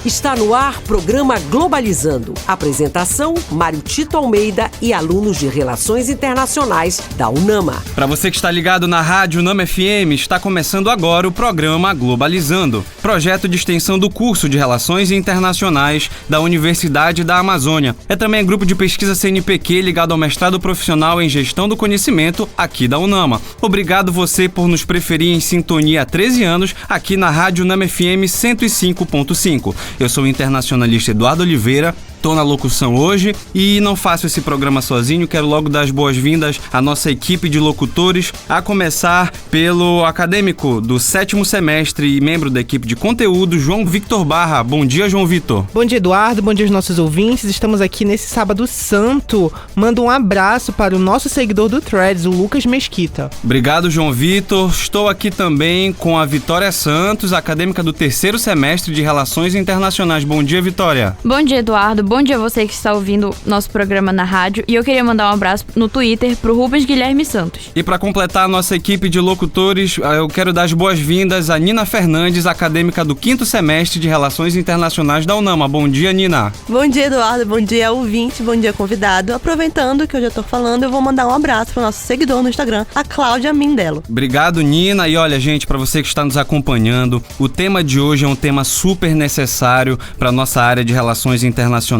Está no ar programa Globalizando. Apresentação, Mário Tito Almeida e alunos de Relações Internacionais da UNAMA. Para você que está ligado na Rádio UNAMA FM, está começando agora o programa Globalizando, projeto de extensão do curso de Relações Internacionais da Universidade da Amazônia. É também grupo de pesquisa CNPq ligado ao mestrado profissional em Gestão do Conhecimento aqui da UNAMA. Obrigado você por nos preferir em sintonia há 13 anos aqui na Rádio UNAMA FM 105.5. Eu sou o internacionalista Eduardo Oliveira. Estou na locução hoje e não faço esse programa sozinho, quero logo dar as boas-vindas à nossa equipe de locutores, a começar pelo acadêmico do 7º semestre e membro da equipe de conteúdo, João Victor Barra. Bom dia, João Victor. Bom dia, Eduardo, bom dia aos nossos ouvintes. Estamos aqui nesse sábado santo. Mando um abraço para o nosso seguidor do Threads, o Lucas Mesquita. Obrigado, João Victor. Estou aqui também com a Vitória Santos, acadêmica do 3º semestre de Relações Internacionais. Bom dia, Vitória. Bom dia, Eduardo. Bom dia a você que está ouvindo nosso programa na rádio. E eu queria mandar um abraço no Twitter pro Rubens Guilherme Santos. E para completar a nossa equipe de locutores, eu quero dar as boas-vindas a Nina Fernandes, acadêmica do 5º semestre de Relações Internacionais da UNAMA. Bom dia, Nina. Bom dia, Eduardo. Bom dia, ouvinte. Bom dia, convidado. Aproveitando que eu já estou falando, eu vou mandar um abraço pro nosso seguidor no Instagram, a Cláudia Mindelo. Obrigado, Nina. E olha, gente, para você que está nos acompanhando, o tema de hoje é um tema super necessário para nossa área de Relações Internacionais.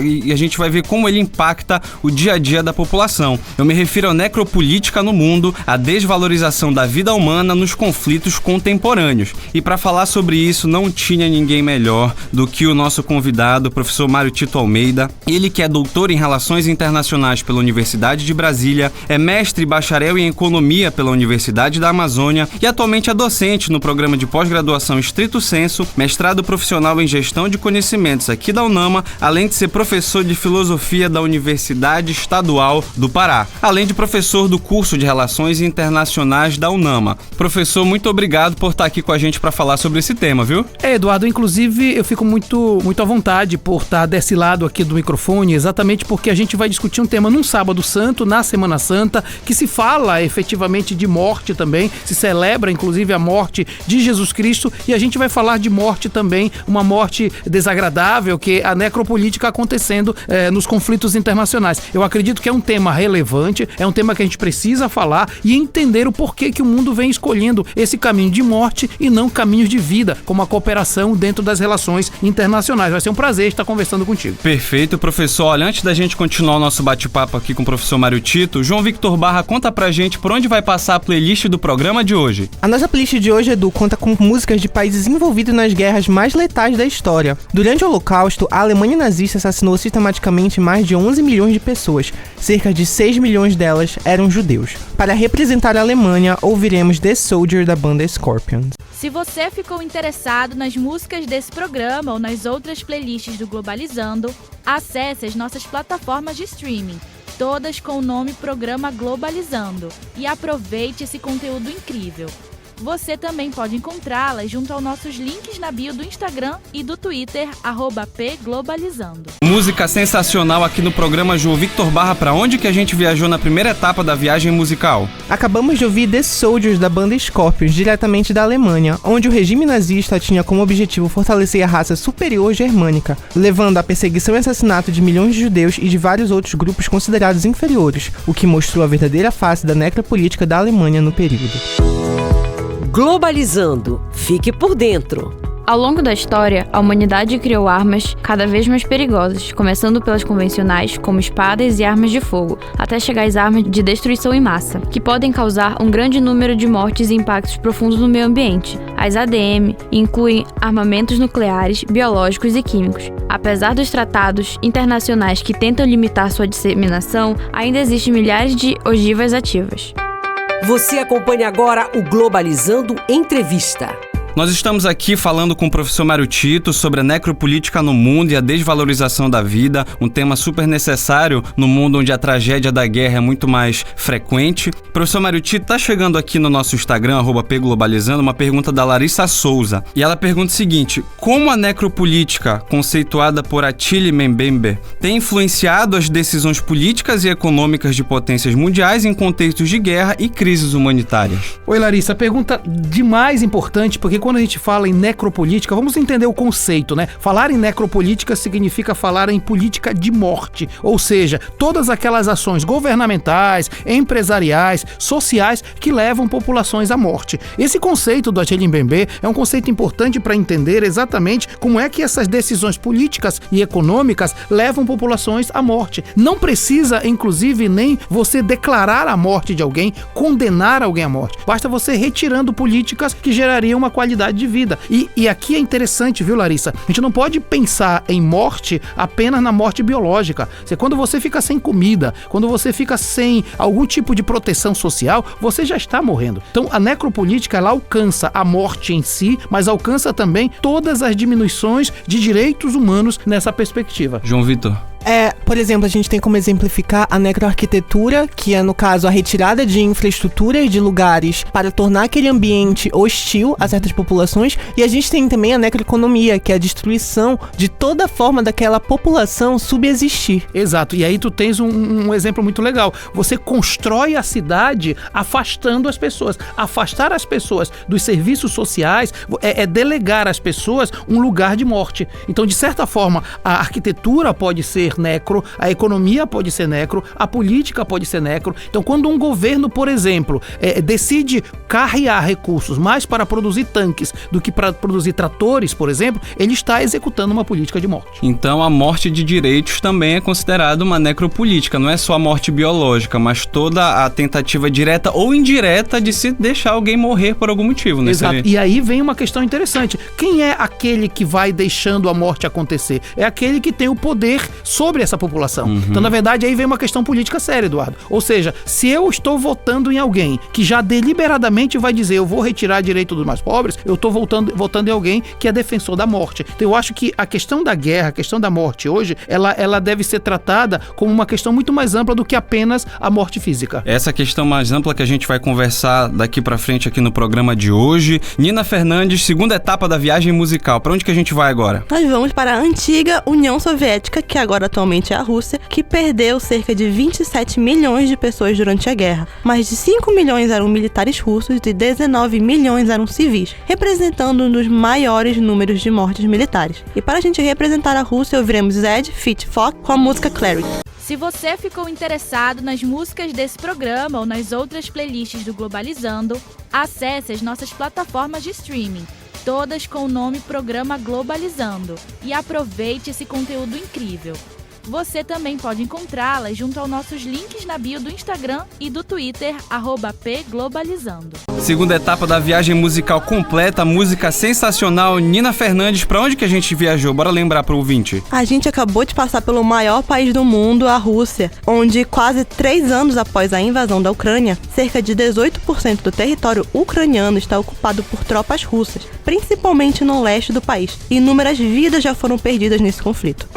E a gente vai ver como ele impacta o dia a dia da população. Eu me refiro à necropolítica no mundo, à desvalorização da vida humana nos conflitos contemporâneos. E para falar sobre isso, não tinha ninguém melhor do que o nosso convidado, o professor Mário Tito Almeida. Ele que é doutor em Relações Internacionais pela Universidade de Brasília, é mestre e bacharel em Economia pela Universidade da Amazônia e atualmente é docente no programa de pós-graduação Stricto Sensu, mestrado profissional em Gestão de Conhecimentos aqui da UNAMA, além de ser professor de Filosofia da Universidade Estadual do Pará, além de professor do curso de Relações Internacionais da UNAMA. Professor, muito obrigado por estar aqui com a gente para falar sobre esse tema, viu? Eduardo, inclusive eu fico muito à vontade por estar desse lado aqui do microfone, exatamente porque a gente vai discutir um tema num sábado santo, na Semana Santa, que se fala efetivamente de morte também, se celebra inclusive a morte de Jesus Cristo, e a gente vai falar de morte também, uma morte desagradável, que é a necropolítica acontecendo nos conflitos internacionais. Eu acredito que é um tema relevante, é um tema que a gente precisa falar e entender o porquê que o mundo vem escolhendo esse caminho de morte e não caminhos de vida, como a cooperação dentro das relações internacionais. Vai ser um prazer estar conversando contigo. Perfeito, professor. Olha, antes da gente continuar o nosso bate-papo aqui com o professor Mário Tito, João Victor Barra, conta pra gente por onde vai passar a playlist do programa de hoje. A nossa playlist de hoje, Edu, conta com músicas de países envolvidos nas guerras mais letais da história. Durante o Holocausto, a Alemanha nazista assassinou sistematicamente mais de 11 milhões de pessoas. Cerca de 6 milhões delas eram judeus. Para representar a Alemanha, ouviremos The Soldier da banda Scorpions. Se você ficou interessado nas músicas desse programa ou nas outras playlists do Globalizando, acesse as nossas plataformas de streaming, todas com o nome Programa Globalizando, e aproveite esse conteúdo incrível. Você também pode encontrá-las junto aos nossos links na bio do Instagram e do Twitter, @pglobalizando. Música sensacional aqui no programa João Victor Barra. Pra onde que a gente viajou na primeira etapa da viagem musical? Acabamos de ouvir The Soldiers da banda Scorpions, diretamente da Alemanha, onde o regime nazista tinha como objetivo fortalecer a raça superior germânica, levando à perseguição e assassinato de milhões de judeus e de vários outros grupos considerados inferiores, o que mostrou a verdadeira face da necropolítica da Alemanha no período. Globalizando. Fique por dentro. Ao longo da história, a humanidade criou armas cada vez mais perigosas, começando pelas convencionais, como espadas e armas de fogo, até chegar às armas de destruição em massa, que podem causar um grande número de mortes e impactos profundos no meio ambiente. As ADM incluem armamentos nucleares, biológicos e químicos. Apesar dos tratados internacionais que tentam limitar sua disseminação, ainda existem milhares de ogivas ativas. Você acompanha agora o Globalizando Entrevista. Nós estamos aqui falando com o professor Mário Tito sobre a necropolítica no mundo e a desvalorização da vida, um tema super necessário no mundo onde a tragédia da guerra é muito mais frequente. Professor Mário Tito, tá chegando aqui no nosso Instagram, @pglobalizando, uma pergunta da Larissa Souza. E ela pergunta o seguinte: como a necropolítica, conceituada por Attila Mbembe, tem influenciado as decisões políticas e econômicas de potências mundiais em contextos de guerra e crises humanitárias? Oi, Larissa, pergunta demais importante, porque quando a gente fala em necropolítica, vamos entender o conceito, né? Falar em necropolítica significa falar em política de morte, ou seja, todas aquelas ações governamentais, empresariais, sociais que levam populações à morte. Esse conceito do Achille Mbembe é um conceito importante para entender exatamente como é que essas decisões políticas e econômicas levam populações à morte. Não precisa, inclusive, nem você declarar a morte de alguém, condenar alguém à morte. Basta você retirando políticas que gerariam uma qualidade de vida. E aqui é interessante, viu, Larissa? A gente não pode pensar em morte apenas na morte biológica. Quando você fica sem comida, quando você fica sem algum tipo de proteção social, você já está morrendo. Então, a necropolítica, ela alcança a morte em si, mas alcança também todas as diminuições de direitos humanos nessa perspectiva. João Vitor. Por exemplo, a gente tem como exemplificar a necroarquitetura, que é, no caso, a retirada de infraestruturas de lugares para tornar aquele ambiente hostil a certas populações. E a gente tem também a necroeconomia, que é a destruição de toda forma daquela população subsistir. Exato. E aí tu tens um exemplo muito legal. Você constrói a cidade afastando as pessoas. Afastar as pessoas dos serviços sociais é delegar às pessoas um lugar de morte. Então, de certa forma, a arquitetura pode ser necro, a economia pode ser necro, a política pode ser necro. Então, quando um governo, por exemplo, decide carrear recursos mais para produzir tanques do que para produzir tratores, por exemplo, ele está executando uma política de morte. Então, a morte de direitos também é considerada uma necropolítica. Não é só a morte biológica, mas toda a tentativa direta ou indireta de se deixar alguém morrer por algum motivo, né? Exato. E aí vem uma questão interessante. Quem é aquele que vai deixando a morte acontecer? É aquele que tem o poder sobre essa população. Então, na verdade, aí vem uma questão política séria, Eduardo. Ou seja, se eu estou votando em alguém que já deliberadamente vai dizer eu vou retirar direito dos mais pobres, eu estou votando em alguém que é defensor da morte. Então, eu acho que a questão da guerra, a questão da morte hoje, ela deve ser tratada como uma questão muito mais ampla do que apenas a morte física. Essa questão mais ampla que a gente vai conversar daqui pra frente aqui no programa de hoje. Nina Fernandes, segunda etapa da viagem musical. Pra onde que a gente vai agora? Nós vamos para a antiga União Soviética, que agora atualmente é a Rússia, que perdeu cerca de 27 milhões de pessoas durante a guerra. Mais de 5 milhões eram militares russos e 19 milhões eram civis, representando um dos maiores números de mortes militares. E para a gente representar a Rússia, ouviremos Zed Feat Fox com a música Clarity. Se você ficou interessado nas músicas desse programa ou nas outras playlists do Globalizando, acesse as nossas plataformas de streaming, todas com o nome Programa Globalizando, e aproveite esse conteúdo incrível. Você também pode encontrá-las junto aos nossos links na bio do Instagram e do Twitter, @pglobalizando. Segunda etapa da viagem musical completa, música sensacional. Nina Fernandes, pra onde que a gente viajou? Bora lembrar pro ouvinte. A gente acabou de passar pelo maior país do mundo, a Rússia, onde quase 3 anos após a invasão da Ucrânia, cerca de 18% do território ucraniano está ocupado por tropas russas, principalmente no leste do país. Inúmeras vidas já foram perdidas nesse conflito.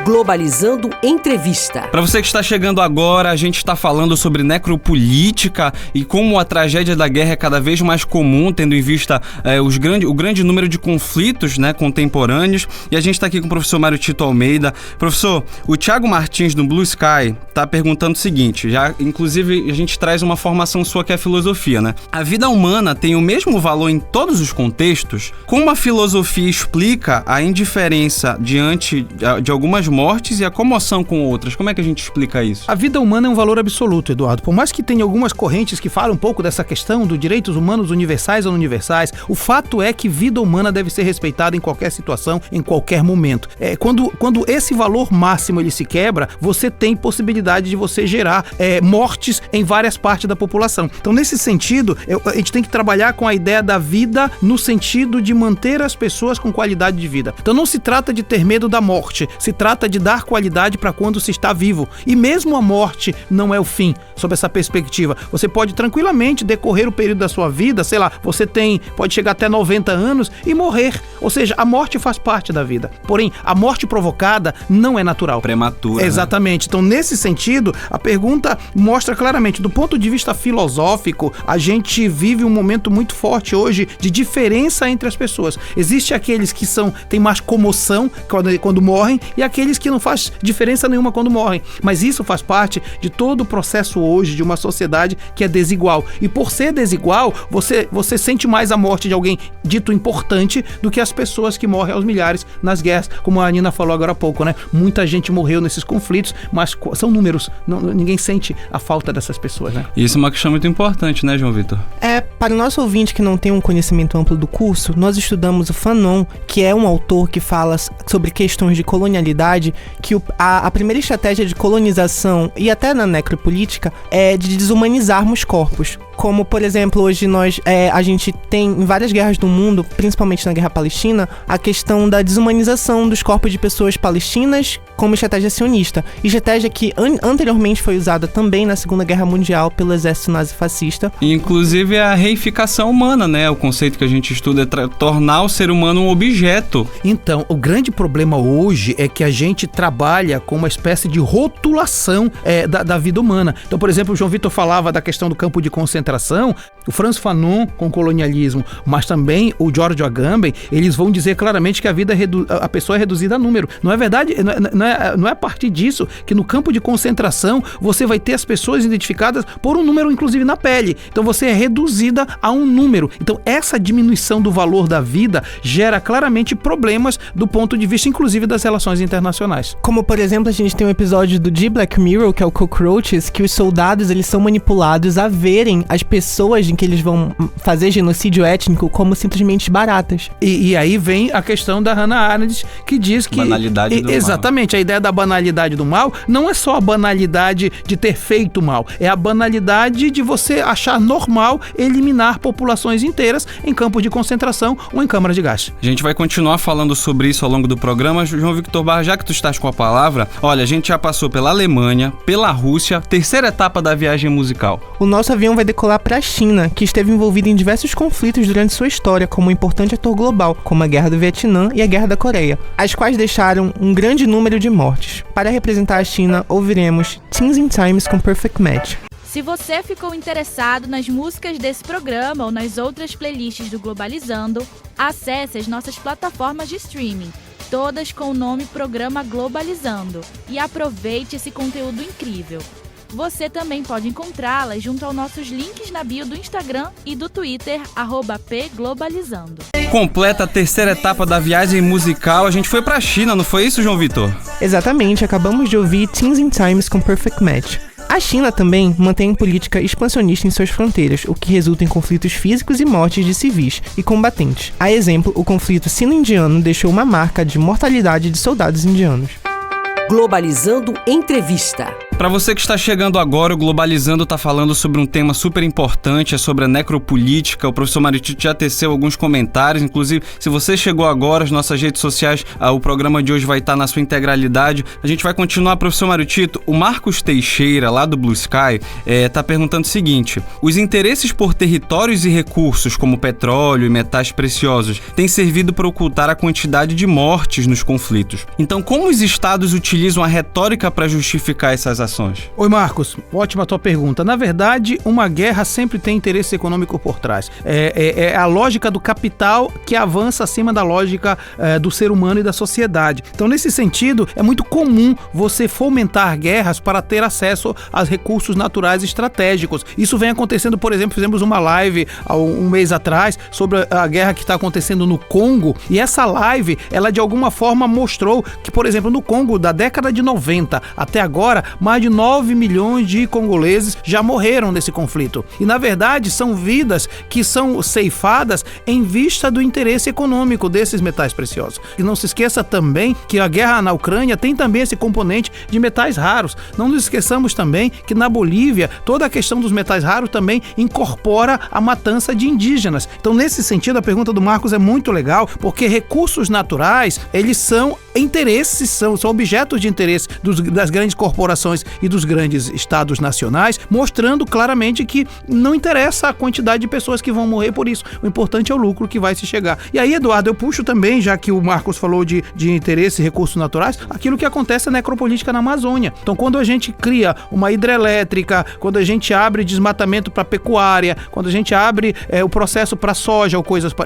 Globalizando Entrevista. Para você que está chegando agora, a gente está falando sobre necropolítica e como a tragédia da guerra é cada vez mais comum, tendo em vista o grande número de conflitos, né, contemporâneos. E a gente está aqui com o professor Mário Tito Almeida. Professor, o Thiago Martins, do Blue Sky, está perguntando o seguinte, inclusive a gente traz uma formação sua que é a filosofia, né? A vida humana tem o mesmo valor em todos os contextos? Como a filosofia explica a indiferença diante de algumas mortes e a comoção com outras? Como é que a gente explica isso? A vida humana é um valor absoluto, Eduardo. Por mais que tenha algumas correntes que falam um pouco dessa questão dos direitos humanos universais ou não universais, o fato é que vida humana deve ser respeitada em qualquer situação, em qualquer momento. Quando esse valor máximo ele se quebra, você tem possibilidade de você gerar mortes em várias partes da população. Então, nesse sentido, a gente tem que trabalhar com a ideia da vida no sentido de manter as pessoas com qualidade de vida. Então, não se trata de ter medo da morte, se trata de dar qualidade para quando se está vivo. E mesmo a morte não é o fim, sob essa perspectiva. Você pode tranquilamente decorrer o período da sua vida, sei lá, pode chegar até 90 anos e morrer. Ou seja, a morte faz parte da vida. Porém, a morte provocada não é natural. Prematura. Exatamente. Né? Então, nesse sentido, a pergunta mostra claramente, do ponto de vista filosófico, a gente vive um momento muito forte hoje de diferença entre as pessoas. Existe aqueles que têm mais comoção quando morrem e aqueles aqueles que não faz diferença nenhuma quando morrem. Mas isso faz parte de todo o processo hoje de uma sociedade que é desigual. E por ser desigual, você sente mais a morte de alguém dito importante do que as pessoas que morrem aos milhares nas guerras, como a Nina falou agora há pouco, né? Muita gente morreu nesses conflitos, mas são números. Ninguém sente a falta dessas pessoas, né? Isso é uma questão muito importante, né, João Vitor? Para o nosso ouvinte que não tem um conhecimento amplo do curso, nós estudamos o Fanon, que é um autor que fala sobre questões de colonialidade, que a primeira estratégia de colonização e até na necropolítica é de desumanizarmos corpos. Como, por exemplo, hoje a gente tem em várias guerras do mundo, principalmente na Guerra Palestina, a questão da desumanização dos corpos de pessoas palestinas como estratégia sionista. Estratégia que anteriormente foi usada também na Segunda Guerra Mundial pelo exército nazifascista. Inclusive a reificação humana, né? O conceito que a gente estuda é tornar o ser humano um objeto. Então, o grande problema hoje é que a gente trabalha com uma espécie de rotulação da vida humana. Então, por exemplo, o João Vitor falava da questão do campo de concentração. O Frantz Fanon com o colonialismo, mas também o George Agamben, eles vão dizer claramente que a pessoa é reduzida a número. Não é verdade? Não é a partir disso que no campo de concentração você vai ter as pessoas identificadas por um número, inclusive na pele. Então você é reduzida a um número. Então essa diminuição do valor da vida gera claramente problemas do ponto de vista, inclusive, das relações internacionais. Como, por exemplo, a gente tem um episódio de Black Mirror, que é o Cockroaches, que os soldados eles são manipulados a verem as pessoas em que eles vão fazer genocídio étnico como simplesmente baratas. E aí vem a questão da Hannah Arendt, que diz que... Banalidade do exatamente, mal. A ideia da banalidade do mal não é só a banalidade de ter feito mal, é a banalidade de você achar normal eliminar populações inteiras em campos de concentração ou em câmaras de gás. A gente vai continuar falando sobre isso ao longo do programa. João Victor Barra, já que tu estás com a palavra, olha, a gente já passou pela Alemanha, pela Rússia, terceira etapa da viagem musical. O nosso avião vai decolar para a China, que esteve envolvida em diversos conflitos durante sua história como um importante ator global, como a Guerra do Vietnã e a Guerra da Coreia, as quais deixaram um grande número de mortes. Para representar a China, ouviremos Teens in Times com Perfect Match. Se você ficou interessado nas músicas desse programa ou nas outras playlists do Globalizando, acesse as nossas plataformas de streaming, todas com o nome Programa Globalizando, e aproveite esse conteúdo incrível. Você também pode encontrá-las junto aos nossos links na bio do Instagram e do Twitter, @pglobalizando. Completa a terceira etapa da viagem musical, a gente foi pra China, não foi isso, João Vitor? Exatamente, acabamos de ouvir Teens in Times com Perfect Match. A China também mantém política expansionista em suas fronteiras, o que resulta em conflitos físicos e mortes de civis e combatentes. A exemplo, o conflito sino-indiano deixou uma marca de mortalidade de soldados indianos. Globalizando Entrevista. Para você que está chegando agora, o Globalizando está falando sobre um tema super importante, é sobre a necropolítica. O professor Mário Tito já teceu alguns comentários, inclusive, se você chegou agora, as nossas redes sociais, o programa de hoje vai estar na sua integralidade. A gente vai continuar, professor Mário Tito. O Marcos Teixeira, lá do Blue Sky, está perguntando o seguinte: os interesses por territórios e recursos, como petróleo e metais preciosos, têm servido para ocultar a quantidade de mortes nos conflitos. Então, como os estados utilizam a retórica para justificar essas ações? Oi, Marcos, ótima tua pergunta. Na verdade, uma guerra sempre tem interesse econômico por trás. É a lógica do capital que avança acima da lógica do ser humano e da sociedade. Então, nesse sentido, é muito comum você fomentar guerras para ter acesso a recursos naturais estratégicos. Isso vem acontecendo, por exemplo, fizemos uma live há um mês atrás sobre a guerra que está acontecendo no Congo, e essa live, ela de alguma forma mostrou que, por exemplo, no Congo, da década de 90 até agora, mais de 9 milhões de congoleses já morreram nesse conflito. E, na verdade, são vidas que são ceifadas em vista do interesse econômico desses metais preciosos. E não se esqueça também que a guerra na Ucrânia tem também esse componente de metais raros. Não nos esqueçamos também que na Bolívia, toda a questão dos metais raros também incorpora a matança de indígenas. Então, nesse sentido, a pergunta do Marcos é muito legal, porque recursos naturais, eles são interesses, são objetos de interesse das grandes corporações e dos grandes estados nacionais, mostrando claramente que não interessa a quantidade de pessoas que vão morrer por isso. O importante é o lucro que vai se chegar. E aí, Eduardo, eu puxo também, já que o Marcos falou de interesse e recursos naturais, aquilo que acontece na necropolítica na Amazônia. Então, quando a gente cria uma hidrelétrica, quando a gente abre desmatamento para pecuária, quando a gente abre o processo para soja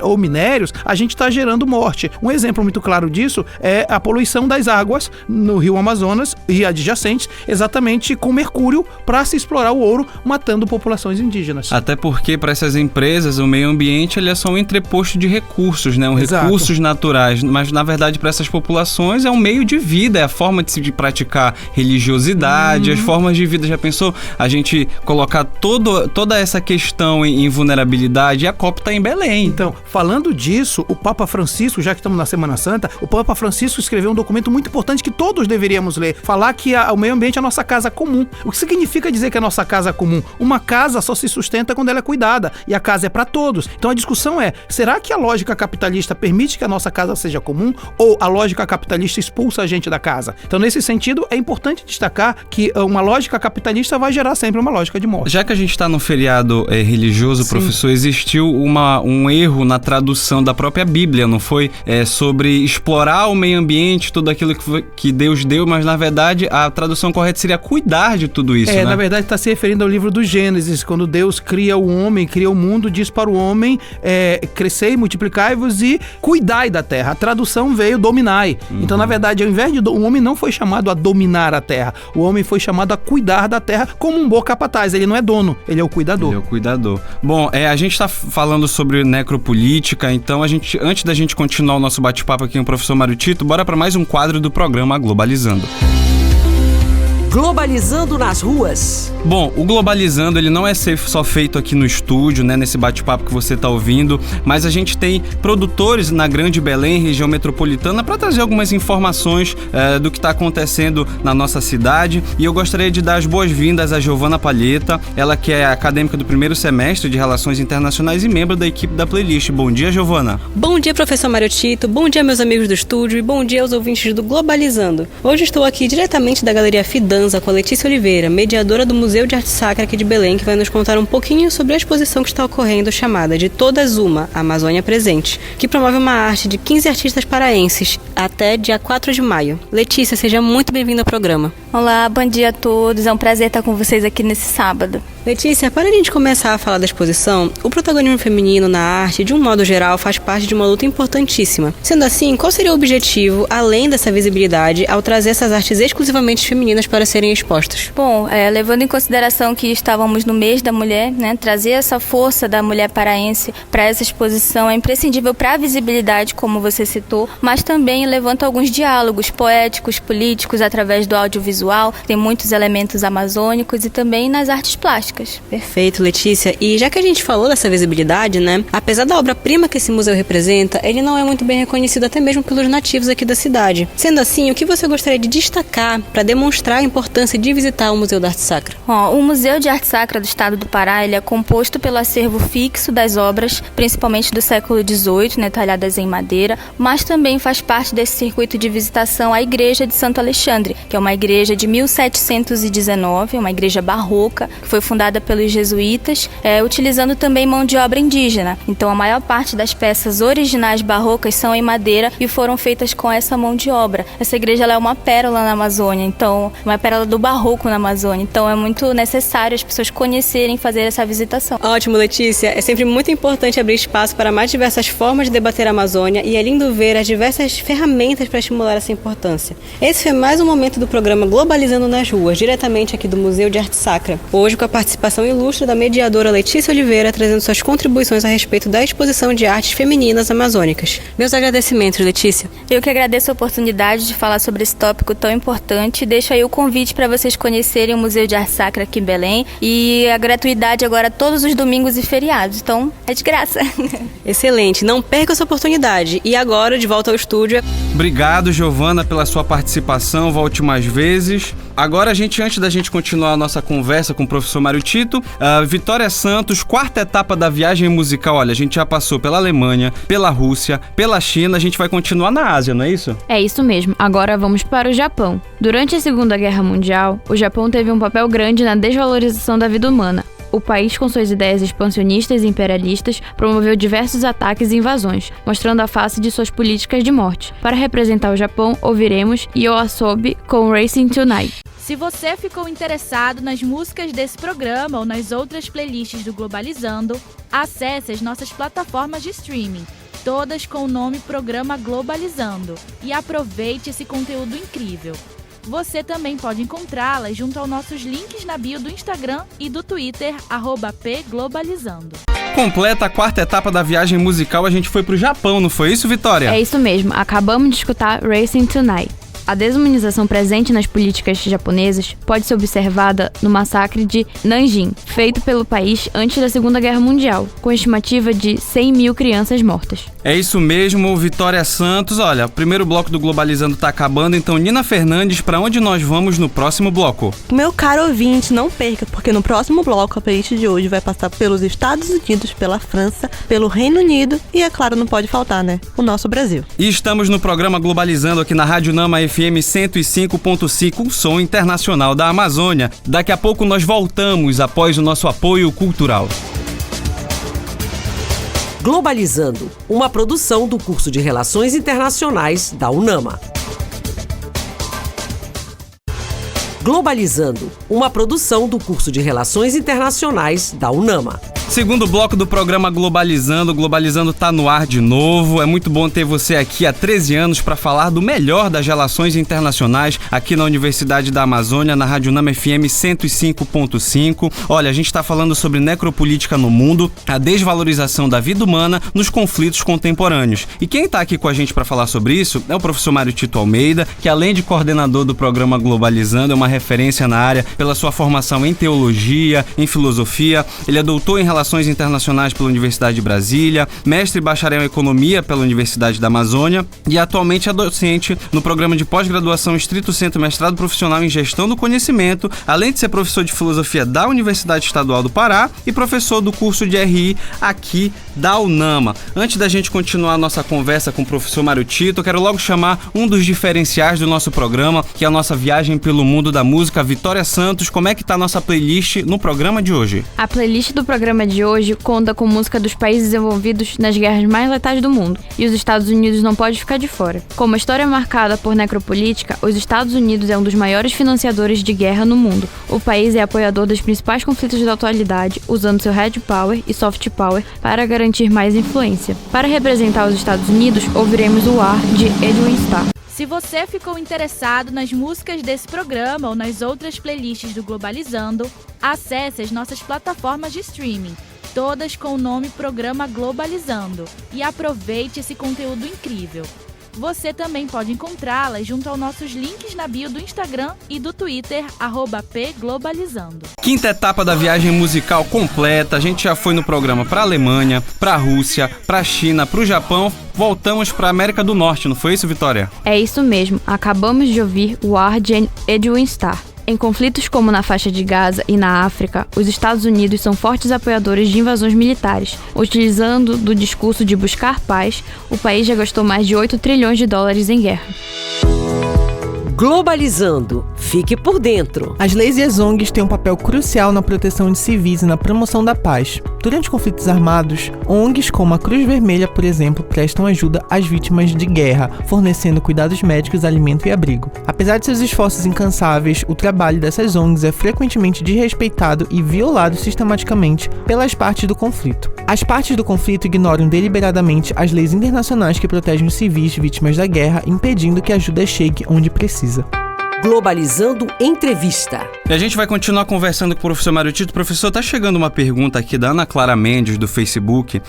ou minérios, a gente está gerando morte. Um exemplo muito claro disso é a poluição das águas no rio Amazonas e adjacentes, exatamente com mercúrio para se explorar o ouro, matando populações indígenas. Até porque para essas empresas o meio ambiente ele é só um entreposto de recursos, né? Recursos naturais, mas na verdade para essas populações é um meio de vida, é a forma de praticar religiosidade, as formas de vida. Já pensou a gente colocar toda essa questão em vulnerabilidade? E a COP está em Belém. Então, falando disso, o Papa Francisco, já que estamos na Semana Santa, o Papa Francisco escreveu um documento muito importante que todos deveríamos ler, falar que o meio ambiente é a nossa casa comum. O que significa dizer que é a nossa casa comum? Uma casa só se sustenta quando ela é cuidada, e a casa é para todos. Então a discussão é, será que a lógica capitalista permite que a nossa casa seja comum, ou a lógica capitalista expulsa a gente da casa? Então, nesse sentido, é importante destacar que uma lógica capitalista vai gerar sempre uma lógica de morte. Já que a gente está no feriado religioso, sim, professor, existiu um erro na tradução da própria Bíblia, não foi? Sobre explorar o meio ambiente, tudo aquilo que Deus deu, mas na verdade a tradução correta seria cuidar de tudo isso, né? Na verdade está se referindo ao livro do Gênesis, quando Deus cria o homem, cria o mundo, diz para o homem crescei, multiplicai-vos e cuidai da terra. A tradução veio dominai. Então, na verdade, ao invés de o homem não foi chamado a dominar a terra, o homem foi chamado a cuidar da terra como um bom capataz. Ele não é dono, ele é o cuidador. Ele é o cuidador. Bom, a gente está falando sobre necropolítica, então antes da gente continuar o nosso bate-papo aqui com o professor Mário Tito, bora para mais um quadro do programa Globalizando. Globalizando nas ruas. Bom, o Globalizando ele não é só feito aqui no estúdio, né, nesse bate-papo que você está ouvindo, mas a gente tem produtores na Grande Belém, região metropolitana, para trazer algumas informações do que está acontecendo na nossa cidade. E eu gostaria de dar as boas-vindas a Giovana Palheta, ela que é acadêmica do primeiro semestre de Relações Internacionais e membro da equipe da Playlist. Bom dia, Giovana. Bom dia, professor Mário Tito. Bom dia, meus amigos do estúdio, e bom dia aos ouvintes do Globalizando. Hoje estou aqui diretamente da Galeria Fidanza com a Letícia Oliveira, mediadora do Museu de Arte Sacra aqui de Belém, que vai nos contar um pouquinho sobre a exposição que está ocorrendo, chamada de Todas Uma, Amazônia Presente, que promove uma arte de 15 artistas paraenses até dia 4 de maio. Letícia, seja muito bem-vinda ao programa. Olá, bom dia a todos, é um prazer estar com vocês aqui nesse sábado. Letícia, para a gente começar a falar da exposição, o protagonismo feminino na arte, de um modo geral, faz parte de uma luta importantíssima. Sendo assim, qual seria o objetivo, além dessa visibilidade, ao trazer essas artes exclusivamente femininas para serem expostas? Bom, levando em consideração que estávamos no mês da mulher, né, trazer essa força da mulher paraense para essa exposição é imprescindível para a visibilidade, como você citou, mas também levanta alguns diálogos poéticos, políticos, através do audiovisual, tem muitos elementos amazônicos e também nas artes plásticas. Perfeito, Letícia. E já que a gente falou dessa visibilidade, né, apesar da obra-prima que esse museu representa, ele não é muito bem reconhecido até mesmo pelos nativos aqui da cidade. Sendo assim, o que você gostaria de destacar para demonstrar a importância de visitar o Museu da Arte Sacra? O Museu de Arte Sacra do Estado do Pará, ele é composto pelo acervo fixo das obras, principalmente do século XVIII, né, talhadas em madeira, mas também faz parte desse circuito de visitação a Igreja de Santo Alexandre, que é uma igreja de 1719, uma igreja barroca, que foi fundada pelos jesuítas, utilizando também mão de obra indígena. Então, a maior parte das peças originais barrocas são em madeira e foram feitas com essa mão de obra. Essa igreja ela é uma pérola na Amazônia, então, uma pérola do barroco na Amazônia. Então, é muito necessário as pessoas conhecerem e fazer essa visitação. Ótimo, Letícia. É sempre muito importante abrir espaço para mais diversas formas de debater a Amazônia e é lindo ver as diversas ferramentas para estimular essa importância. Esse foi mais um momento do programa Globalizando nas Ruas, diretamente aqui do Museu de Arte Sacra. Hoje, com a participação ilustre da mediadora Letícia Oliveira, trazendo suas contribuições a respeito da exposição de artes femininas amazônicas. Meus agradecimentos, Letícia. Eu que agradeço a oportunidade de falar sobre esse tópico tão importante. Deixo aí o convite para vocês conhecerem o Museu de Arte Sacra aqui em Belém e a gratuidade agora todos os domingos e feriados. Então, é de graça. Excelente. Não perca essa oportunidade. E agora, de volta ao estúdio. Obrigado, Giovana, pela sua participação. Volte mais vezes. Agora, antes da gente continuar a nossa conversa com o professor Mário Tito, Vitória Santos, quarta etapa da viagem musical. Olha, a gente já passou pela Alemanha, pela Rússia, pela China, a gente vai continuar na Ásia, não é isso? É isso mesmo. Agora vamos para o Japão. Durante a Segunda Guerra Mundial, o Japão teve um papel grande na desvalorização da vida humana. O país, com suas ideias expansionistas e imperialistas, promoveu diversos ataques e invasões, mostrando a face de suas políticas de morte. Para representar o Japão, ouviremos Yoasobi com Racing Tonight. Se você ficou interessado nas músicas desse programa ou nas outras playlists do Globalizando, acesse as nossas plataformas de streaming. todas com o nome Programa Globalizando. E aproveite esse conteúdo incrível. Você também pode encontrá-las junto aos nossos links na bio do Instagram e do Twitter, @pglobalizando. Completa a quarta etapa da viagem musical, a gente foi pro Japão, não foi isso, Vitória? É isso mesmo, acabamos de escutar Racing Tonight. A desumanização presente nas políticas japonesas pode ser observada no massacre de Nanjing, feito pelo país antes da Segunda Guerra Mundial, com estimativa de 100 mil crianças mortas. É isso mesmo, Vitória Santos. Olha, o primeiro bloco do Globalizando tá acabando, então Nina Fernandes, pra onde nós vamos no próximo bloco? Meu caro ouvinte, não perca, porque no próximo bloco a playlist de hoje vai passar pelos Estados Unidos, pela França, pelo Reino Unido e, é claro, não pode faltar, né? O nosso Brasil. E estamos no programa Globalizando aqui na Rádio Nama FM 105.5, o som internacional da Amazônia. Daqui a pouco nós voltamos após o nosso apoio cultural. Globalizando, uma produção do curso de Relações Internacionais da UNAMA. Globalizando, uma produção do curso de Relações Internacionais da UNAMA. Segundo bloco do programa Globalizando, Globalizando tá no ar de novo. É muito bom ter você aqui há 13 anos para falar do melhor das relações internacionais aqui na Universidade da Amazônia, na Rádio Nama FM 105.5. Olha, a gente tá falando sobre necropolítica no mundo, a desvalorização da vida humana nos conflitos contemporâneos. E quem tá aqui com a gente para falar sobre isso é o professor Mário Tito Almeida, que além de coordenador do programa Globalizando, é uma referência na área pela sua formação em teologia, em filosofia. Ele é doutor em Relações Internacionais pela Universidade de Brasília, mestre e bacharel em Economia pela Universidade da Amazônia e atualmente é docente no programa de pós-graduação Estrito Centro Mestrado Profissional em Gestão do Conhecimento, além de ser professor de Filosofia da Universidade Estadual do Pará e professor do curso de RI aqui da UNAMA. Antes da gente continuar a nossa conversa com o professor Mário Tito, eu quero logo chamar um dos diferenciais do nosso programa, que é a nossa viagem pelo mundo da música. Vitória Santos, como é que tá a nossa playlist no programa de hoje? A playlist do programa de hoje conta com música dos países envolvidos nas guerras mais letais do mundo, e os Estados Unidos não pode ficar de fora. Com uma história marcada por necropolítica, os Estados Unidos é um dos maiores financiadores de guerra no mundo. O país é apoiador dos principais conflitos da atualidade, usando seu hard power e soft power para garantir mais influência. Para representar os Estados Unidos, ouviremos o War de Edwin Starr. Se você ficou interessado nas músicas desse programa ou nas outras playlists do Globalizando, acesse as nossas plataformas de streaming, todas com o nome Programa Globalizando, e aproveite esse conteúdo incrível. Você também pode encontrá-las junto aos nossos links na bio do Instagram e do Twitter, @pglobalizando. Quinta etapa da viagem musical completa. A gente já foi no programa para a Alemanha, para a Rússia, para a China, para o Japão. Voltamos para a América do Norte, não foi isso, Vitória? É isso mesmo. Acabamos de ouvir War de Edwin Starr. Em conflitos como na faixa de Gaza e na África, os Estados Unidos são fortes apoiadores de invasões militares. Utilizando do discurso de buscar paz, o país já gastou mais de 8 trilhões de dólares em guerra. Globalizando. Fique por dentro. As leis e as ONGs têm um papel crucial na proteção de civis e na promoção da paz. Durante conflitos armados, ONGs como a Cruz Vermelha, por exemplo, prestam ajuda às vítimas de guerra, fornecendo cuidados médicos, alimento e abrigo. Apesar de seus esforços incansáveis, o trabalho dessas ONGs é frequentemente desrespeitado e violado sistematicamente pelas partes do conflito. As partes do conflito ignoram deliberadamente as leis internacionais que protegem os civis vítimas da guerra, impedindo que a ajuda chegue onde precisa. Globalizando Entrevista. E a gente vai continuar conversando com o professor Mário Tito. Professor, tá chegando uma pergunta aqui da Ana Clara Mendes, do Facebook.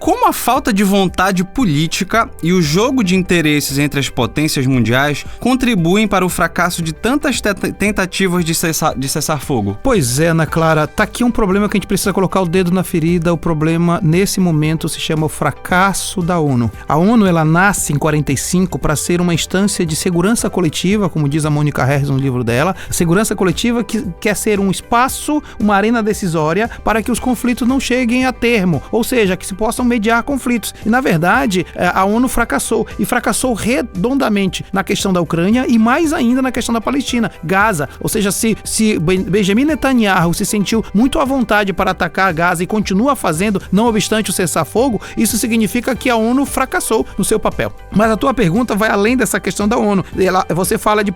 Como a falta de vontade política e o jogo de interesses entre as potências mundiais contribuem para o fracasso de tantas tentativas de cessar fogo? Pois é, Ana Clara, tá aqui um problema que a gente precisa colocar o dedo na ferida. O problema, nesse momento, se chama o fracasso da ONU. A ONU, ela nasce em 45 para ser uma instância de segurança coletiva, como diz a Mônica Harris no livro dela. Segurança coletiva que quer ser um espaço, uma arena decisória para que os conflitos não cheguem a termo, ou seja, que se possam mediar conflitos. E, na verdade, a ONU fracassou, e fracassou redondamente na questão da Ucrânia e mais ainda na questão da Palestina, Gaza. Ou seja, se Benjamin Netanyahu se sentiu muito à vontade para atacar Gaza e continua fazendo, não obstante o cessar-fogo, isso significa que a ONU fracassou no seu papel. Mas a tua pergunta vai além dessa questão da ONU. Você fala de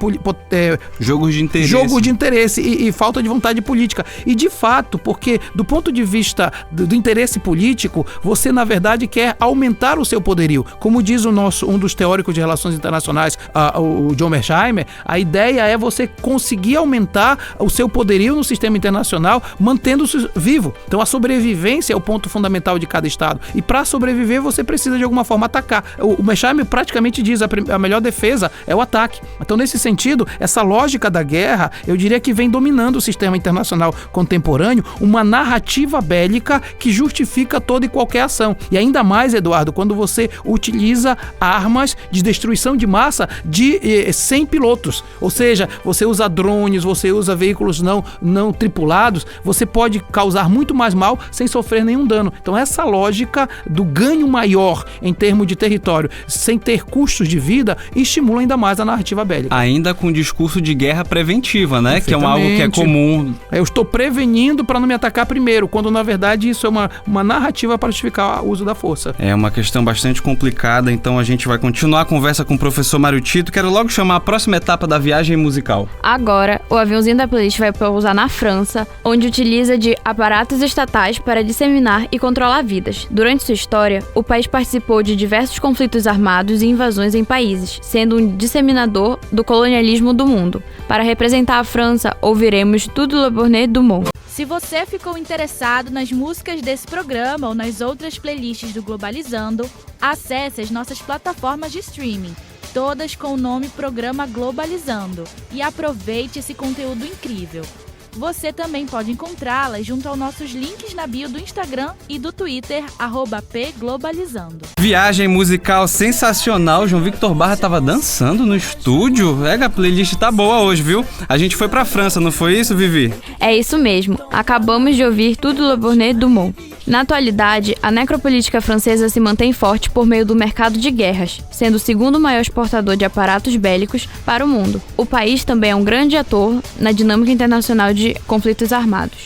jogos de interesse. Jogo de interesse. interesse e falta de vontade política. E de fato, porque do ponto de vista do interesse político, você na verdade quer aumentar o seu poderio. Como diz um dos teóricos de relações internacionais, o John Mearsheimer, a ideia é você conseguir aumentar o seu poderio no sistema internacional, mantendo-se vivo. Então a sobrevivência é o ponto fundamental de cada Estado. E para sobreviver, você precisa de alguma forma atacar. O Mearsheimer praticamente diz a melhor defesa é o ataque. Então, nesse sentido, essa lógica da guerra, eu diria que vem dominando o sistema internacional contemporâneo, uma narrativa bélica que justifica toda e qualquer ação. E ainda mais, Eduardo, quando você utiliza armas de destruição de massa de 100 pilotos. Ou seja, você usa drones, você usa veículos não tripulados, você pode causar muito mais mal sem sofrer nenhum dano. Então, essa lógica do ganho maior em termos de território, sem ter custos de vida, estimula ainda mais a narrativa bélica. Ainda com discurso de guerra preventiva, né? Que é algo que é comum. Eu estou prevenindo para não me atacar primeiro, quando na verdade isso é uma narrativa para justificar o uso da força. É uma questão bastante complicada, então a gente vai continuar a conversa com o professor Mário Tito. Quero logo chamar a próxima etapa da viagem musical. Agora, o aviãozinho da playlist vai pousar na França, onde utiliza de aparatos estatais para disseminar e controlar vidas. Durante sua história, o país participou de diversos conflitos armados e invasões em países, sendo um disseminador do colonialismo do mundo. Para representar a França, ouviremos Tout le bonheur du monde. Se você ficou interessado nas músicas desse programa ou nas outras playlists do Globalizando, acesse as nossas plataformas de streaming, todas com o nome Programa Globalizando, e aproveite esse conteúdo incrível. Você também pode encontrá-las junto aos nossos links na bio do Instagram e do Twitter, @pglobalizando. Viagem musical sensacional. João Victor Barra tava dançando no estúdio. A playlist tá boa hoje, viu? A gente foi pra França, não foi isso, Vivi? É isso mesmo. Acabamos de ouvir Tout le bonheur du monde. Na atualidade, a necropolítica francesa se mantém forte por meio do mercado de guerras, sendo o segundo maior exportador de aparatos bélicos para o mundo. O país também é um grande ator na dinâmica internacional de conflitos armados.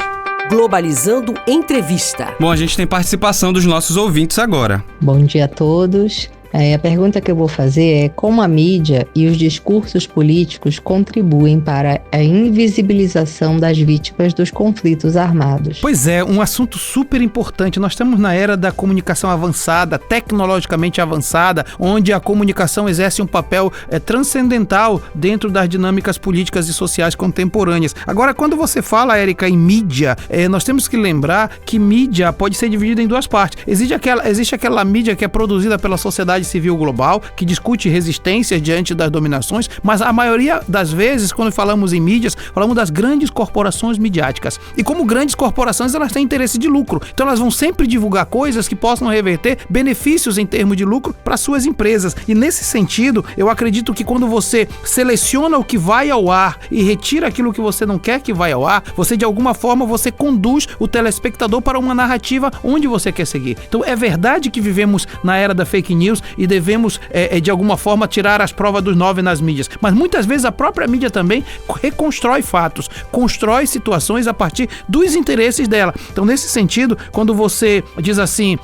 Globalizando Entrevista. Bom, a gente tem participação dos nossos ouvintes agora. Bom dia a todos. A pergunta que eu vou fazer é como a mídia e os discursos políticos contribuem para a invisibilização das vítimas dos conflitos armados. Pois é, um assunto super importante. Nós estamos na era da comunicação avançada, tecnologicamente avançada, onde a comunicação exerce um papel transcendental dentro das dinâmicas políticas e sociais contemporâneas. Agora, quando você fala, Érica, em mídia, nós temos que lembrar que mídia pode ser dividida em duas partes. Existe aquela mídia que é produzida pela sociedade civil global, que discute resistências diante das dominações, mas a maioria das vezes, quando falamos em mídias, falamos das grandes corporações midiáticas. E como grandes corporações, elas têm interesse de lucro. Então elas vão sempre divulgar coisas que possam reverter benefícios em termos de lucro para suas empresas. E nesse sentido, eu acredito que quando você seleciona o que vai ao ar e retira aquilo que você não quer que vai ao ar, você de alguma forma você conduz o telespectador para uma narrativa onde você quer seguir. Então é verdade que vivemos na era da fake news e devemos, de alguma forma, tirar as provas dos 9 nas mídias. Mas muitas vezes a própria mídia também reconstrói fatos, constrói situações a partir dos interesses dela. Então, nesse sentido, quando você diz assim,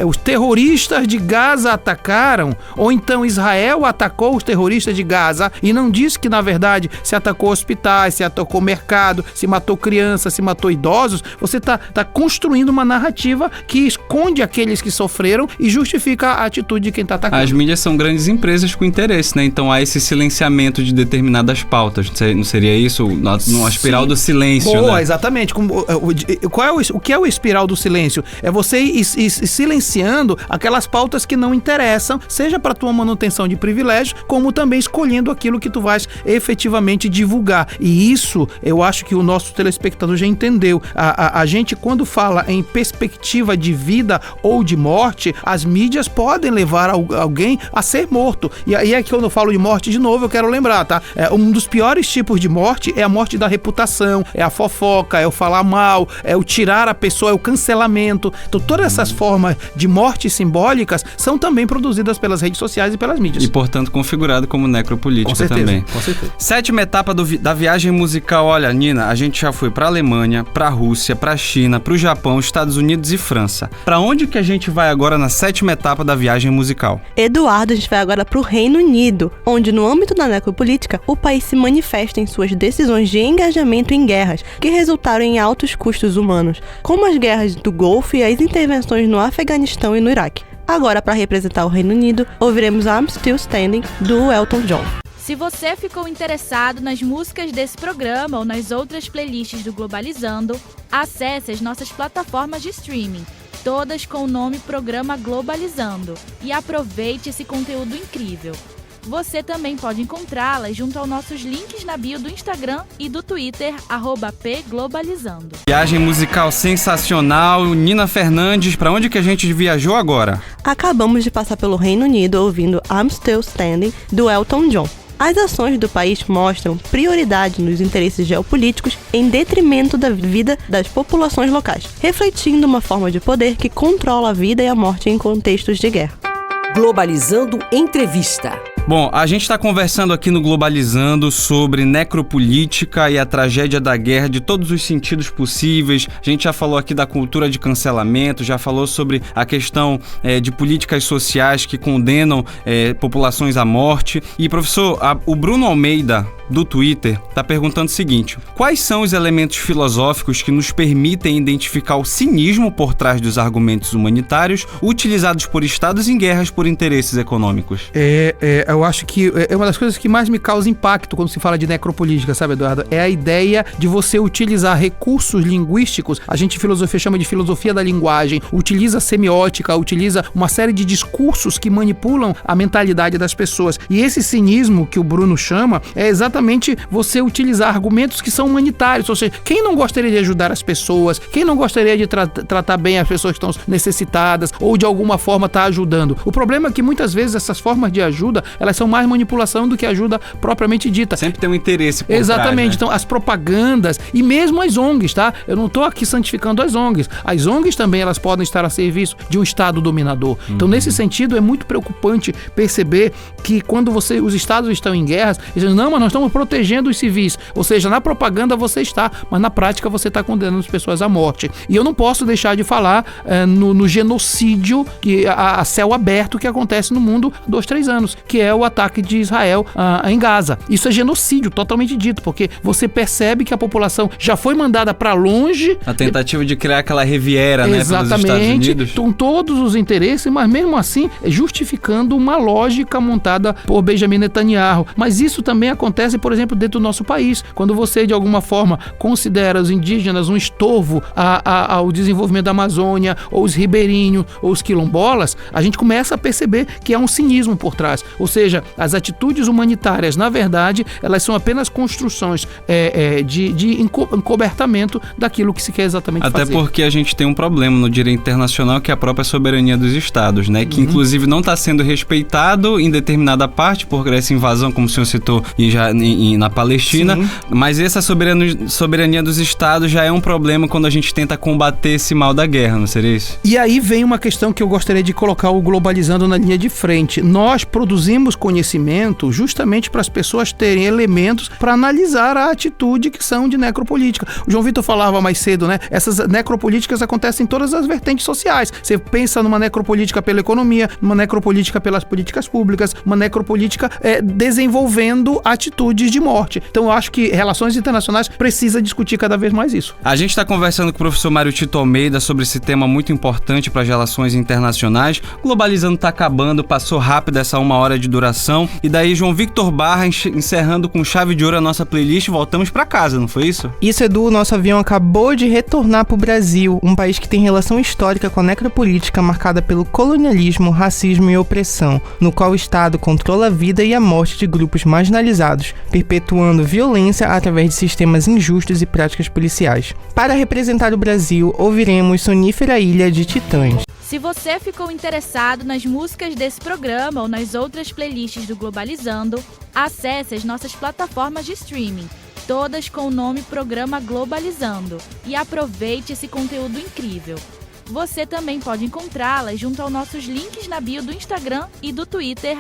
os terroristas de Gaza atacaram, ou então Israel atacou os terroristas de Gaza, e não diz que, na verdade, se atacou hospitais, se atacou mercado, se matou crianças, se matou idosos, você está construindo uma narrativa que esconde aqueles que sofreram e justifica a atitude de quem está atacando. As mídias são grandes empresas com interesse, né? Então há esse silenciamento de determinadas pautas. Não seria isso? Numa espiral do silêncio, boa, né? Exatamente. O que é o espiral do silêncio? É você ir silenciando aquelas pautas que não interessam, seja para tua manutenção de privilégios, como também escolhendo aquilo que tu vais efetivamente divulgar. E isso, eu acho que o nosso telespectador já entendeu. A gente, quando fala em perspectiva de vida ou de morte, as mídias podem levar alguém a ser morto. E aí é que quando eu falo de morte de novo, eu quero lembrar, tá? Um dos piores tipos de morte é a morte da reputação, é a fofoca, é o falar mal, é o tirar a pessoa, é o cancelamento. Então todas essas formas de mortes simbólicas são também produzidas pelas redes sociais e pelas mídias. E portanto configurado como necropolítica. Com certeza, também. Com certeza. 7ª etapa da viagem musical. Olha, Nina, a gente já foi pra Alemanha, pra Rússia, pra China, pro Japão, Estados Unidos e França. Pra onde que a gente vai agora na 7ª etapa da viagem musical? musical. Eduardo, a gente vai agora para o Reino Unido, onde no âmbito da necropolítica, o país se manifesta em suas decisões de engajamento em guerras, que resultaram em altos custos humanos, como as guerras do Golfo e as intervenções no Afeganistão e no Iraque. Agora, para representar o Reino Unido, ouviremos I'm Still Standing, do Elton John. Se você ficou interessado nas músicas desse programa ou nas outras playlists do Globalizando, acesse as nossas plataformas de streaming, todas com o nome Programa Globalizando, e aproveite esse conteúdo incrível. Você também pode encontrá-las junto aos nossos links na bio do Instagram e do Twitter, @pglobalizando. Viagem musical sensacional. Nina Fernandes, para onde que a gente viajou agora? Acabamos de passar pelo Reino Unido ouvindo I'm Still Standing, do Elton John. As ações do país mostram prioridade nos interesses geopolíticos em detrimento da vida das populações locais, refletindo uma forma de poder que controla a vida e a morte em contextos de guerra. Globalizando Entrevista. Bom, a gente está conversando aqui no Globalizando sobre necropolítica e a tragédia da guerra de todos os sentidos possíveis. A gente já falou aqui da cultura de cancelamento, já falou sobre a questão de políticas sociais que condenam populações à morte. E, professor, o Bruno Almeida, do Twitter, está perguntando o seguinte: quais são os elementos filosóficos que nos permitem identificar o cinismo por trás dos argumentos humanitários utilizados por estados em guerras por interesses econômicos? Eu acho que é uma das coisas que mais me causa impacto quando se fala de necropolítica, sabe, Eduardo? É a ideia de você utilizar recursos linguísticos. A gente, filosofia, chama de filosofia da linguagem, utiliza semiótica, utiliza uma série de discursos que manipulam a mentalidade das pessoas. E esse cinismo que o Bruno chama é exatamente você utilizar argumentos que são humanitários. Ou seja, quem não gostaria de ajudar as pessoas, quem não gostaria de tratar bem as pessoas que estão necessitadas ou de alguma forma estar ajudando? O problema é que muitas vezes essas formas de ajuda, elas são mais manipulação do que ajuda propriamente dita. Sempre tem um interesse por Exatamente. trás, né? Então, as propagandas e mesmo as ONGs, tá? Eu não tô aqui santificando as ONGs. As ONGs também, elas podem estar a serviço de um Estado dominador. Então, nesse sentido, é muito preocupante perceber que quando os Estados estão em guerras, eles dizem, não, mas nós estamos protegendo os civis. Ou seja, na propaganda você está, mas na prática você está condenando as pessoas à morte. E eu não posso deixar de falar no genocídio a céu aberto que acontece no mundo há 2-3 anos, que é o ataque de Israel em Gaza. Isso é genocídio, totalmente dito, porque você percebe que a população já foi mandada para longe. A tentativa de criar aquela Riviera, né, pelos Estados Unidos. Com todos os interesses, mas mesmo assim justificando uma lógica montada por Benjamin Netanyahu. Mas isso também acontece, por exemplo, dentro do nosso país. Quando você, de alguma forma, considera os indígenas um estorvo ao desenvolvimento da Amazônia, ou os ribeirinhos, ou os quilombolas, a gente começa a perceber que há um cinismo por trás. Ou seja, as atitudes humanitárias, na verdade, elas são apenas construções de encobertamento daquilo que se quer exatamente fazer. Até porque a gente tem um problema no direito internacional, que é a própria soberania dos estados, né? Que inclusive não está sendo respeitado em determinada parte por essa invasão, como o senhor citou, na Palestina. Sim. Mas essa soberania dos estados já é um problema quando a gente tenta combater esse mal da guerra, não seria isso? E aí vem uma questão que eu gostaria de colocar o Globalizando na linha de frente. Nós produzimos conhecimento justamente para as pessoas terem elementos para analisar a atitude que são de necropolítica. O João Vitor falava mais cedo, né? Essas necropolíticas acontecem em todas as vertentes sociais. Você pensa numa necropolítica pela economia, numa necropolítica pelas políticas públicas, uma necropolítica desenvolvendo atitudes de morte. Então eu acho que relações internacionais precisa discutir cada vez mais isso. A gente está conversando com o professor Mário Tito Almeida sobre esse tema muito importante para as relações internacionais. Globalizando está acabando, passou rápido essa 1 hora de duração. E daí, João Victor Barra, encerrando com chave de ouro a nossa playlist, voltamos para casa, não foi isso? Isso, Edu, o nosso avião acabou de retornar para o Brasil, um país que tem relação histórica com a necropolítica marcada pelo colonialismo, racismo e opressão, no qual o Estado controla a vida e a morte de grupos marginalizados, perpetuando violência através de sistemas injustos e práticas policiais. Para representar o Brasil, ouviremos Sonífera Ilha de Titãs. Se você ficou interessado nas músicas desse programa ou nas outras playlists do Globalizando, acesse as nossas plataformas de streaming, todas com o nome Programa Globalizando, e aproveite esse conteúdo incrível. Você também pode encontrá-las junto aos nossos links na bio do Instagram e do Twitter,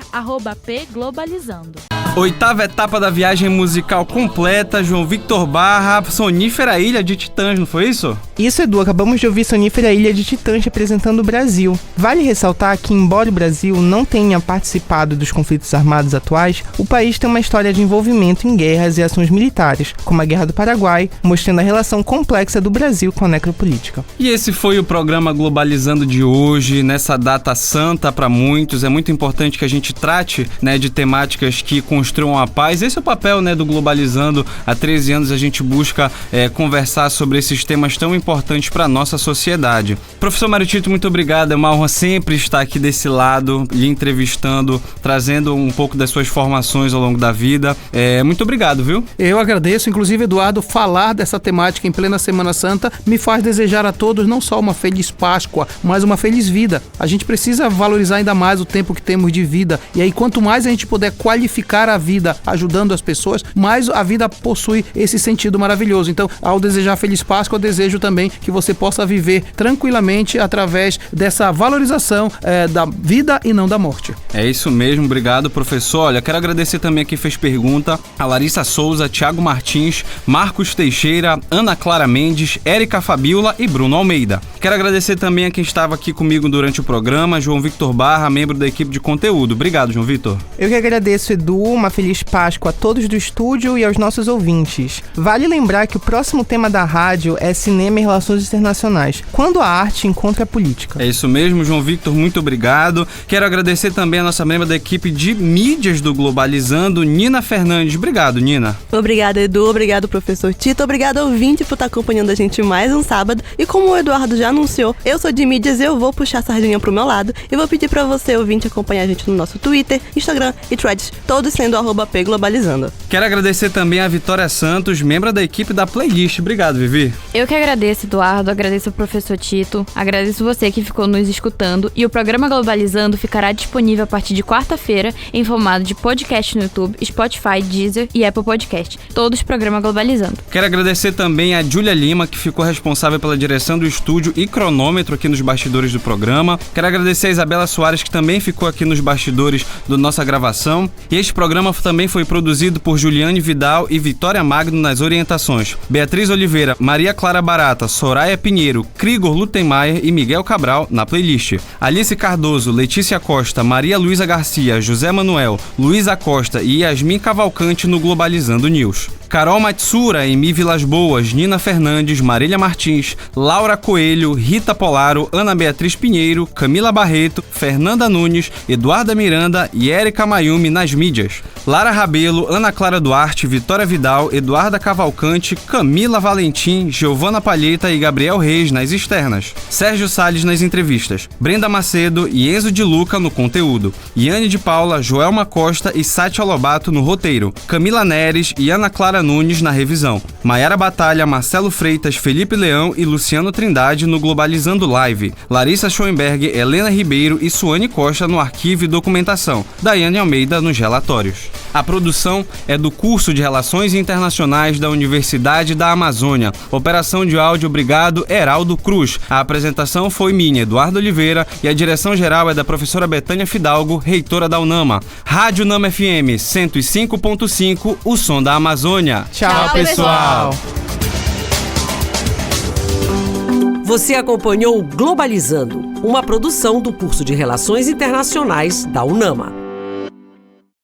@pglobalizando. 8ª etapa da viagem musical completa, João Victor Barra, Sonífera Ilha de Titãs, não foi isso? Isso, Edu, acabamos de ouvir Sonífera Ilha de Titãs representando o Brasil. Vale ressaltar que, embora o Brasil não tenha participado dos conflitos armados atuais, o país tem uma história de envolvimento em guerras e ações militares, como a Guerra do Paraguai, mostrando a relação complexa do Brasil com a necropolítica. E esse foi o programa Globalizando de hoje, nessa data santa para muitos. É muito importante que a gente trate, de temáticas que construam a paz. Esse é o papel, do Globalizando. Há 13 anos a gente busca conversar sobre esses temas tão importantes para a nossa sociedade. Professor Mário Tito, muito obrigado. É uma honra sempre estar aqui desse lado, lhe entrevistando, trazendo um pouco das suas formações ao longo da vida. Muito obrigado, viu? Eu agradeço. Inclusive, Eduardo, falar dessa temática em plena Semana Santa me faz desejar a todos não só uma feliz Páscoa, mas uma feliz vida. A gente precisa valorizar ainda mais o tempo que temos de vida. E aí, quanto mais a gente puder qualificar a vida ajudando as pessoas, mais a vida possui esse sentido maravilhoso. Então, ao desejar feliz Páscoa, eu desejo também que você possa viver tranquilamente através dessa valorização da vida e não da morte. É isso mesmo, obrigado, professor. Olha, quero agradecer também a quem fez pergunta: a Larissa Souza, Thiago Martins, Marcos Teixeira, Ana Clara Mendes, Érica Fabiola e Bruno Almeida. Quero agradecer também a quem estava aqui comigo durante o programa, João Victor Barra, membro da equipe de conteúdo. Obrigado, João Victor. Eu que agradeço, Edu. Uma feliz Páscoa a todos do estúdio e aos nossos ouvintes. Vale lembrar que o próximo tema da rádio é cinema e relações internacionais, quando a arte encontra a política. É isso mesmo, João Victor, muito obrigado. Quero agradecer também a nossa membro da equipe de mídias do Globalizando, Nina Fernandes. Obrigado, Nina. Obrigada, Edu. Obrigado, professor Tito. Obrigado, ouvinte, por estar acompanhando a gente mais um sábado. E como o Eduardo já anunciou, eu sou de mídias e eu vou puxar a sardinha pro meu lado e vou pedir pra você, ouvinte, acompanhar a gente no nosso Twitter, Instagram e Threads, todos sendo @pglobalizando. Quero agradecer também a Vitória Santos, membro da equipe da Playlist. Obrigado, Vivi. Eu que agradeço, Eduardo, agradeço ao professor Tito, agradeço você que ficou nos escutando, e o programa Globalizando ficará disponível a partir de quarta-feira em formato de podcast no YouTube, Spotify, Deezer e Apple Podcast, todos programa Globalizando. Quero agradecer também a Júlia Lima, que ficou responsável pela direção do estúdio e cronômetro aqui nos bastidores do programa. Quero agradecer a Isabela Soares, que também ficou aqui nos bastidores da nossa gravação. E este programa também foi produzido por Juliane Vidal e Vitória Magno nas orientações. Beatriz Oliveira, Maria Clara Barata, Soraya Pinheiro, Krigor Lutenmaier e Miguel Cabral na Playlist. Alice Cardoso, Letícia Costa, Maria Luísa Garcia, José Manuel, Luísa Costa e Yasmin Cavalcante no Globalizando News. Carol Matsura, Emi Vilas Boas, Nina Fernandes, Marília Martins, Laura Coelho, Rita Polaro, Ana Beatriz Pinheiro, Camila Barreto, Fernanda Nunes, Eduarda Miranda e Érica Mayumi nas mídias. Lara Rabelo, Ana Clara Duarte, Vitória Vidal, Eduarda Cavalcante, Camila Valentim, Giovana Palheta e Gabriel Reis nas externas. Sérgio Salles nas entrevistas. Brenda Macedo e Enzo de Luca no conteúdo. Iane de Paula, Joelma Costa e Sátia Lobato no roteiro. Camila Neres e Ana Clara Nunes na revisão. Maiara Batalha, Marcelo Freitas, Felipe Leão e Luciano Trindade no Globalizando Live. Larissa Schoenberg, Helena Ribeiro e Suane Costa no arquivo e documentação. Daiane Almeida nos relatórios. A produção é do curso de Relações Internacionais da Universidade da Amazônia. Operação de áudio, obrigado, Heraldo Cruz. A apresentação foi minha, Eduardo Oliveira, e a direção geral é da professora Betânia Fidalgo, reitora da UNAMA. Rádio Nama FM 105.5, o som da Amazônia. Tchau, pessoal! Você acompanhou Globalizando, uma produção do curso de Relações Internacionais da UNAMA.